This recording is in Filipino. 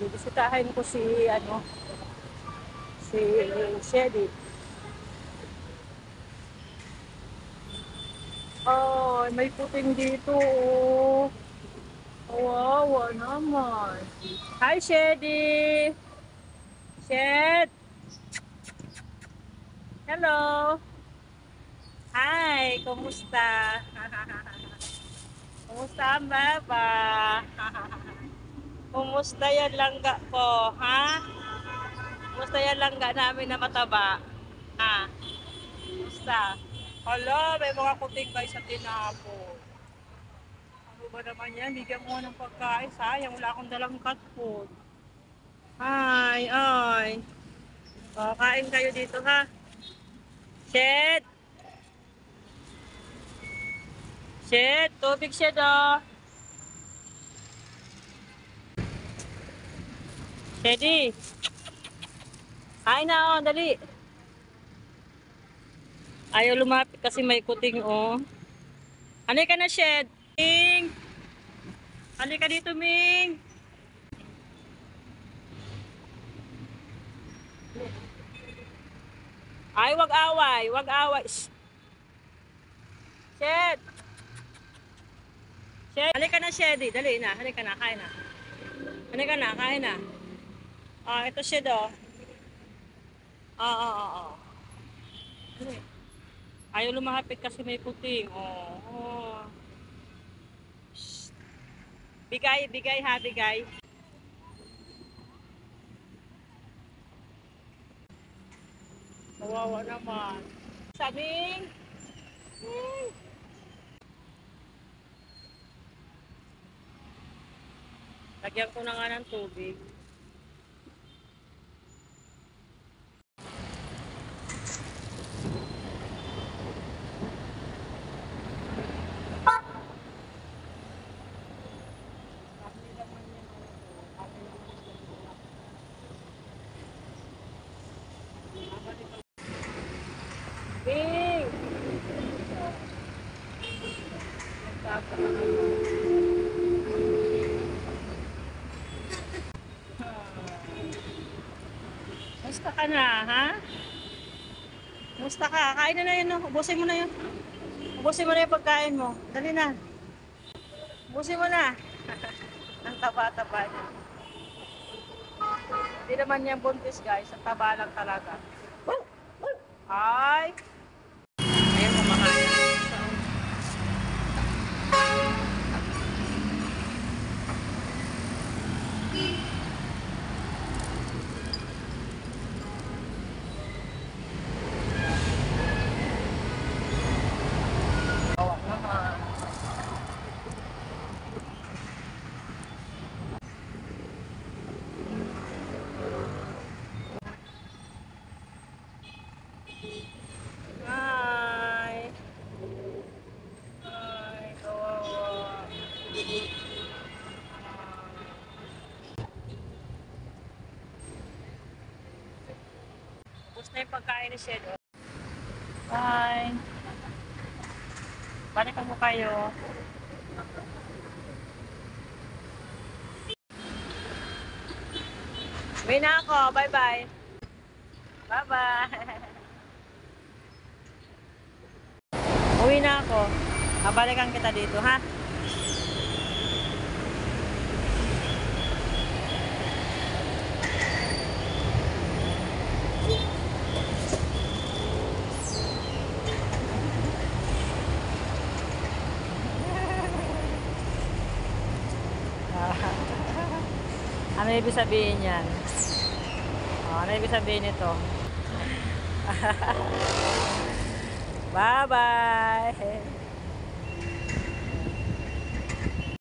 Bibisitahin ko si, si Shelly. Oh, may puting dito. Oh. Wow, naman. Hi, Shady. Shed. Hello. Hi, kumusta? Kumusta ang baba? Kumusta yan langga ko, ha? Kumusta yan langga namin na mataba? Ha? Kumusta? Hala, may mga kuting guys sa tinapon. Ano ba naman yan? Bigyan mo ng pagkain. Sayang, wala akong dalang cat food. Ay, ay. O, kain kayo dito, ha? Shed! Shed! Tubig, Shed, oh! Sheddy! Kain na, oh! Dali! Ayaw lumapit kasi may kuting, oh. Halika na, Shed! Ming! Halika dito, Ming! Ay, wag away! Wag away! Shh. Shed! Shed! Halika na, Sheddy! Dali na! Halika na! Kain na! Halika na! Kain na! Ah, ito, Shed, oh. Oo. Ayaw lumapit kasi may puting. Oh. Shh. Bigay, bigay ha, bigay. Kawawa naman. Sabing! Lagyan ko na nga ng tubig. Bing! Musta ka na, ha? Musta ka? Kain na yun, no? Ubusin mo na yun. Ubusin mo na yung pagkain mo. Dali na. Ubusin mo na. Ang taba-taba niya. Hindi naman yan buntis, guys. Ang taba lang talaga. Ay! Ayan, kumakain. Kawawa naman. Hi! Hi, kawawa. Tapos na yung pagkain ni Shed. Hi! Balikan mo kayo. Uwi na ako. Bye-bye. Bye-bye. Uwi na ako. Babalikan kita dito, ha? Ano ibig sabihin yan? Ano ibig sabihin nito? Bye-bye!